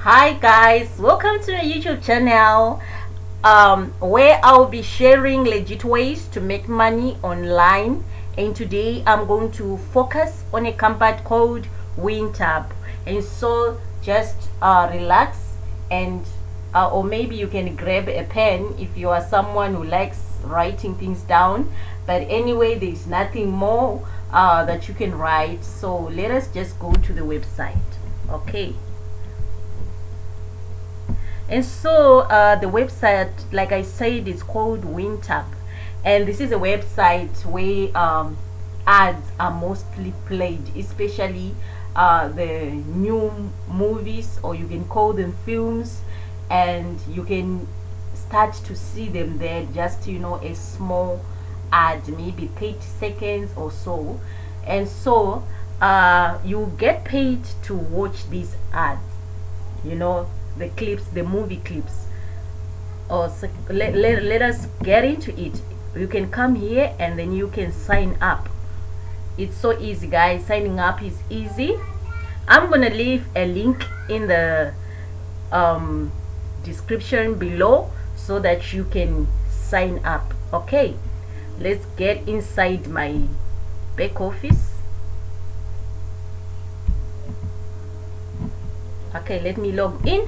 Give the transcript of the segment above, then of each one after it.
Hi guys, welcome to the YouTube channel where I'll be sharing legit ways to make money online. And today I'm going to focus on a company called WinTab. And so just relax and or maybe you can grab a pen if you are someone who likes writing things down. But anyway, there's nothing more that you can write. So let us just go to the website. Okay. And so the website, like I said, is called WinTab, and this is a website where ads are mostly played, especially the new movies, or you can call them films, and you can start to see them there. Just a small ad, maybe 30 seconds or so, and so you get paid to watch these ads. The clips, the movie clips. So let us get into it. You can come here and then you can sign up. It's so easy, guys. Signing up is easy. I'm gonna leave a link in the description below so that you can sign up. Okay, let's get inside my back office. Okay, let me log in.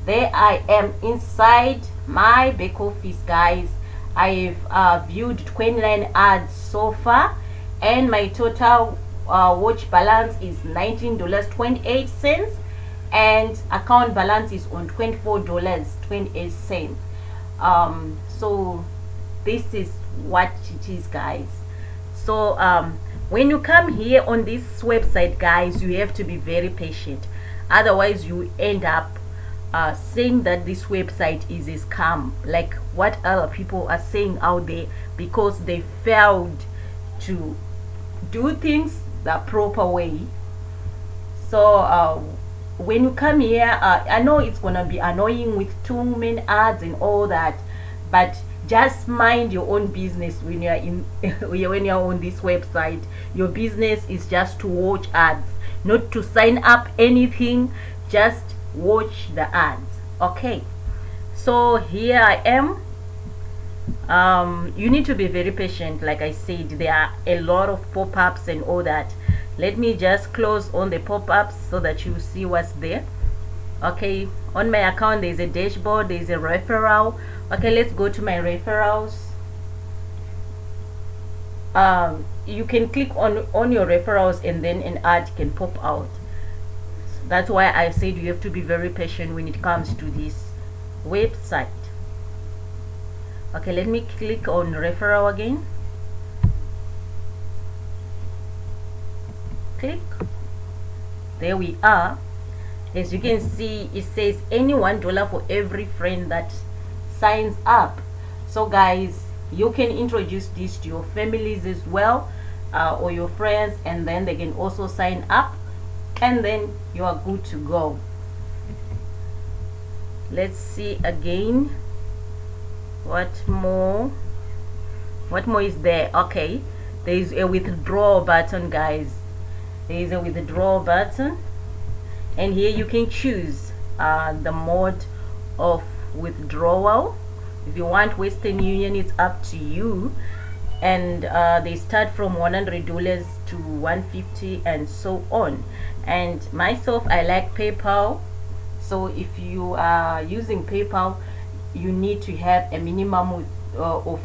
There I am inside my back office, guys. I've viewed 29 ads so far, and my total watch balance is $19.28, and account balance is on $24.28. So this is what it is, guys. So when you come here on this website, guys, you have to be very patient, otherwise you end up saying that this website is a scam, like what other people are saying out there, because they failed to do things the proper way. So when you come here, I know it's gonna be annoying with too many ads and all that, but just mind your own business when you're in when you're on this website. Your business is just to watch ads, not to sign up anything. Just watch the ads. Okay, so here I am. You need to be very patient. Like I said, there are a lot of pop-ups and all that. Let me just close on the pop-ups so that you see what's there. Okay, on my account there's a dashboard, there's a referral. Okay, let's go to my referrals. You can click on your referrals and then an ad can pop out. That's why I said you have to be very patient when it comes to this website. Okay, let me click on referral again. Click. There we are. As you can see, it says any $1 for every friend that signs up. So guys, you can introduce this to your families as well, or your friends, and then they can also sign up, and then you are good to go. Let's see again. What more is there? Okay, there is a withdraw button, guys. There is a withdraw button, and here you can choose the mode of withdrawal. If you want Western Union, it's up to you, and they start from $100 to $150 and so on. And myself, I like PayPal. So if you are using PayPal, you need to have a minimum of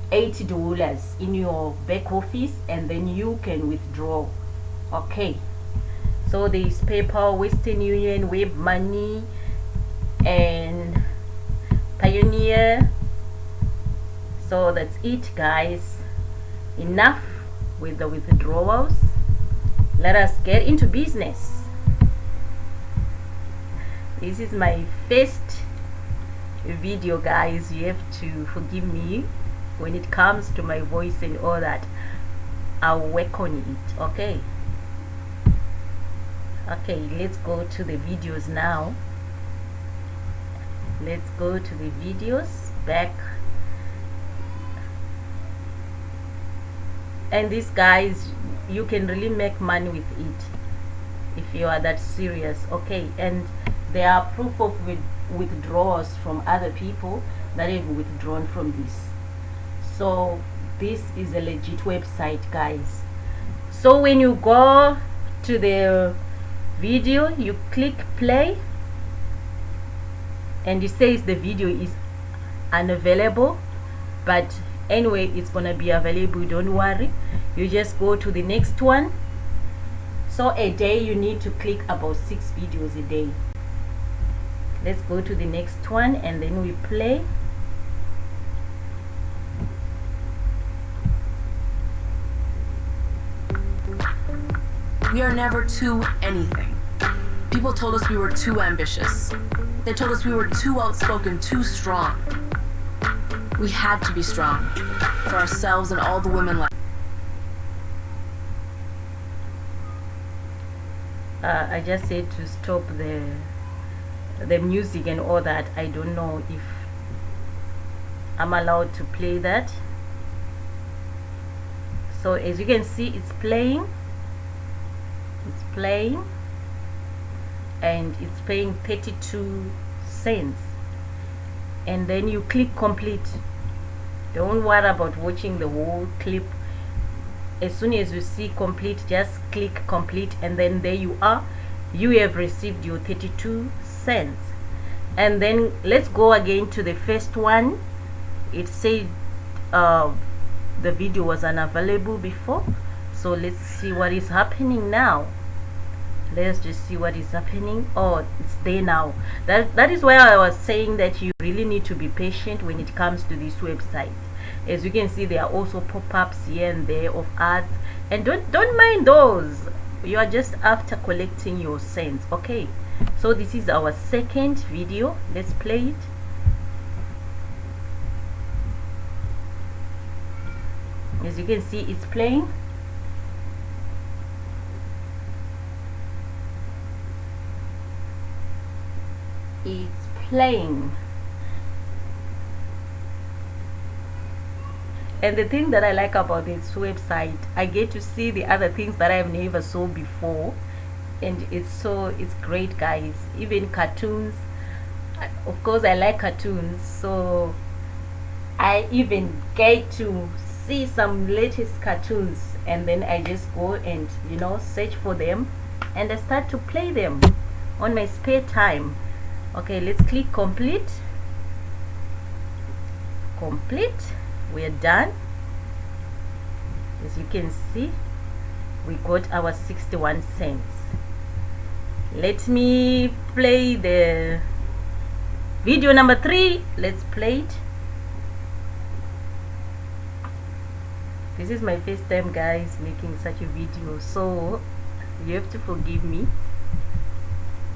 $80 in your back office, and then you can withdraw. Okay, so there is PayPal, Western Union, Web Money, and Pioneer. So that's it, guys. Enough with the withdrawals. Let us get into business. This is my first video, guys. You have to forgive me when it comes to my voice and all that. I'll work on it. Okay, let's go to the videos now. Let's go to the videos back. And these guys, you can really make money with it if you are that serious. Okay, and there are proof of withdrawals from other people that have withdrawn from this. So this is a legit website, guys. So when you go to the video, you click play and it says the video is unavailable, but anyway, it's gonna be available, don't worry. You just go to the next one. So a day you need to click about 6 videos a day. Let's go to the next one and then we play. We are never too anything. People told us we were too ambitious. They told us we were too outspoken, too strong. We had to be strong for ourselves and all the women like. I just said to stop the music and all that. I don't know if I'm allowed to play that. So as you can see, it's playing and it's paying 32 cents, and then you click complete. Don't worry about watching the whole clip. As soon as you see complete, just click complete, and then there you are. You have received your 32 cents. And then let's go again to the first one. It said the video was unavailable before, so let's see what is happening now. Let's just see what is happening. Oh, it's there now. That is why I was saying that you really need to be patient when it comes to this website. As you can see, there are also pop-ups here and there of ads, and don't mind those. You are just after collecting your cents. Okay, so this is our second video. Let's play it. As you can see, it's playing. It's playing. And the thing that I like about this website, I get to see the other things that I've never saw before, and it's great, guys. Even cartoons, of course I like cartoons, so I even get to see some latest cartoons, and then I just go and search for them and I start to play them on my spare time. Okay, let's click complete. We're done. As you can see, we got our 61 cents. Let me play the video number 3. Let's play it. This is my first time, guys, making such a video, so you have to forgive me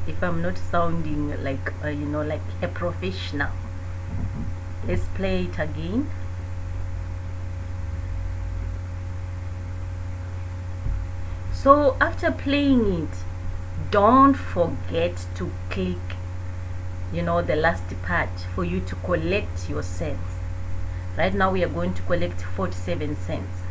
if I'm not sounding like like a professional. Let's play it again. So after playing it, don't forget to click the last part for you to collect your cents. Right now we are going to collect 47 cents.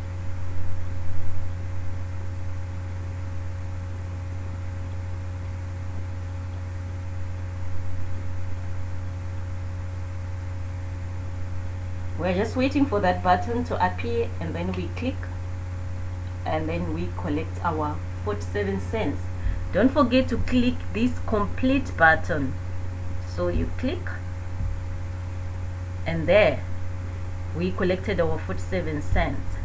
We're just waiting for that button to appear, and then we click, and then we collect our 47 cents. Don't forget to click this complete button. So you click, and there we collected our 47 cents.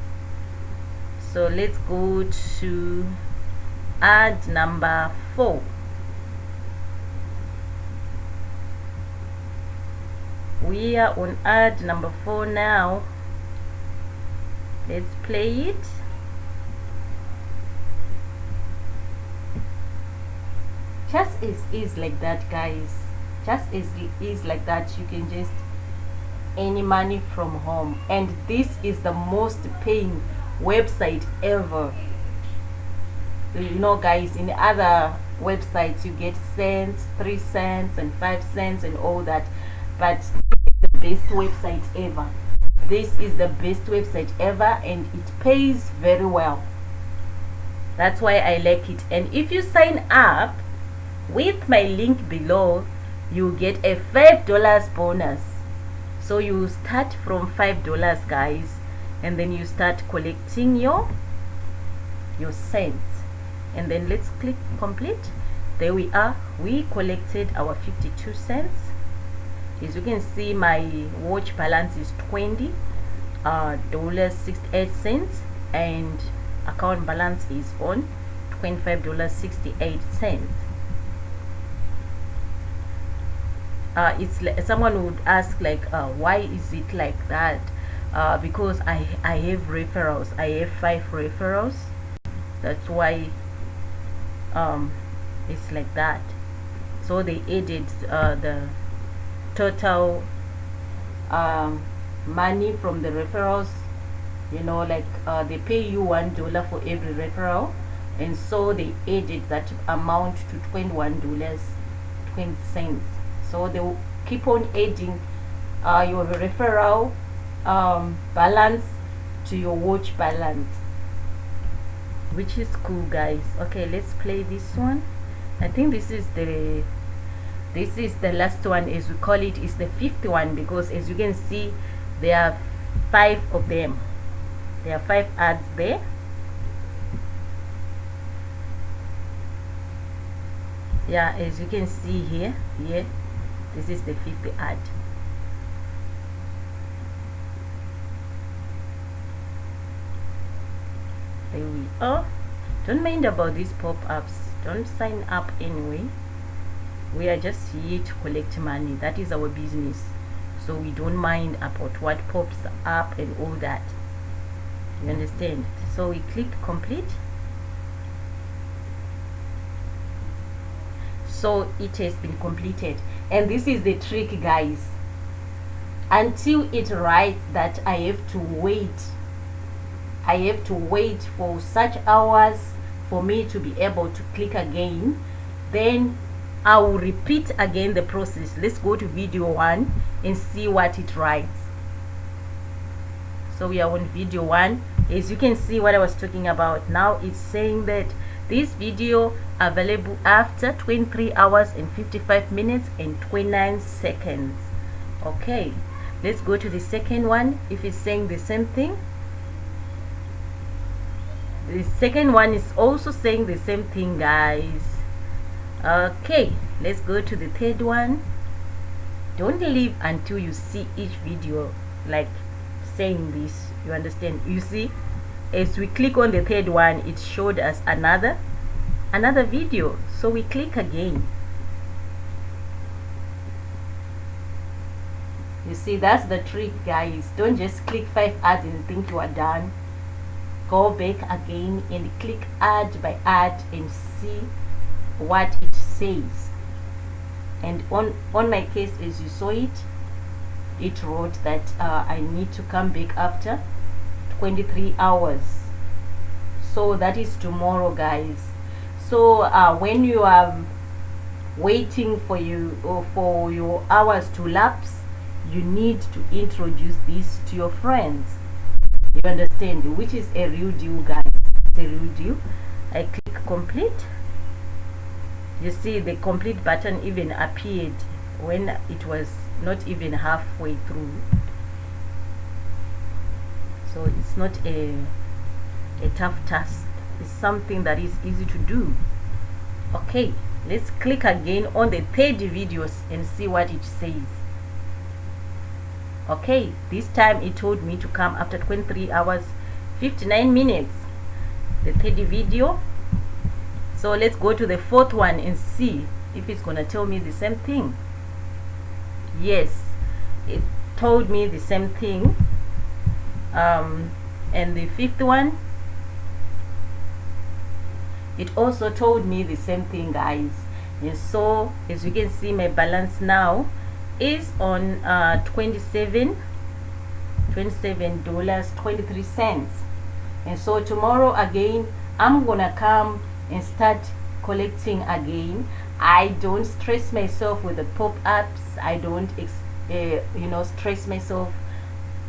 So let's go to ad number 4. We are on ad number 4 now. Let's play it. Just as is like that, guys. Just as it is like that, you can just earn money from home. And this is the most paying website ever. Guys, in other websites you get cents, 3 cents and 5 cents and all that, but the best website ever. This is the best website ever, and it pays very well. That's why I like it. And if you sign up with my link below, you get a $5 bonus. So you start from $5, guys, and then you start collecting your cents. And then let's click complete. There we are. We collected our 52 cents. As you can see, my watch balance is $20.68, and account balance is on $25.68. It's like, someone would ask like, why is it like that? Because I have referrals. I have 5 referrals. That's why it's like that. So they added the total money from the referrals, you know, like they pay you $1 for every referral, and so they added that amount to $21.20. So they will keep on adding your referral balance to your watch balance, which is cool, guys. Okay, let's play this one. I think this is the last one, as we call it. Is the 5th one, because as you can see, there are 5 of them. There are 5 ads there. Yeah, as you can see here, this is the 5th ad. There we are. Don't mind about these pop-ups. Don't sign up anyway. We are just here to collect money. That is our business. So we don't mind about what pops up and all that. You understand? So we click complete. So it has been completed. And this is the trick, guys. Until it writes that I have to wait for such hours for me to be able to click again, then I will repeat again the process. Let's go to video 1 and see what it writes. So we are on video 1. As you can see, what I was talking about now, it's saying that this video available after 23 hours and 55 minutes and 29 seconds. Okay, let's go to the second one. If it's saying the same thing, the second one is also saying the same thing, guys. Okay, let's go to the third one. Don't leave until you see each video like saying this. You understand? You see, as we click on the third one, it showed us another video. So we click again. You see, that's the trick, guys. Don't just click 5 ads and think you are done. Go back again and click ad by ad and see what it says. And on my case, as you saw it, it wrote that I need to come back after 23 hours. So that is tomorrow, guys. So when you are waiting for your hours to lapse, you need to introduce this to your friends. You understand? Which is a real deal, guys. It's a real deal. I click complete. You see the complete button even appeared when it was not even halfway through. So it's not a tough task. It's something that is easy to do. Okay, let's click again on the third videos and see what it says. Okay, this time it told me to come after 23 hours 59 minutes, the third video. So let's go to the fourth one and see if it's gonna tell me the same thing. Yes, it told me the same thing. And the fifth one, it also told me the same thing, guys. And so as you can see, my balance now is on $27.23. And so tomorrow again, I'm gonna come and start collecting again. I don't stress myself with the pop-ups. I don't stress myself.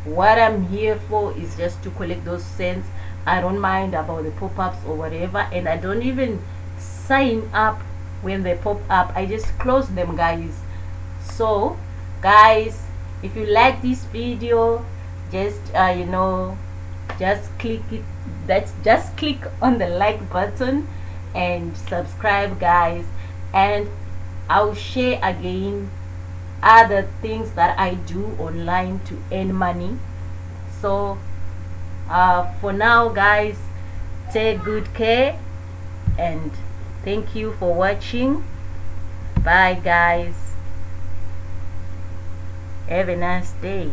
What I'm here for is just to collect those cents. I don't mind about the pop-ups or whatever, and I don't even sign up when they pop up. I just close them, guys. So guys, if you like this video, just just click it, just click on the like button and subscribe, guys, and I'll share again other things that I do online to earn money. So for now, guys, take good care and thank you for watching. Bye, guys. Have a nice day.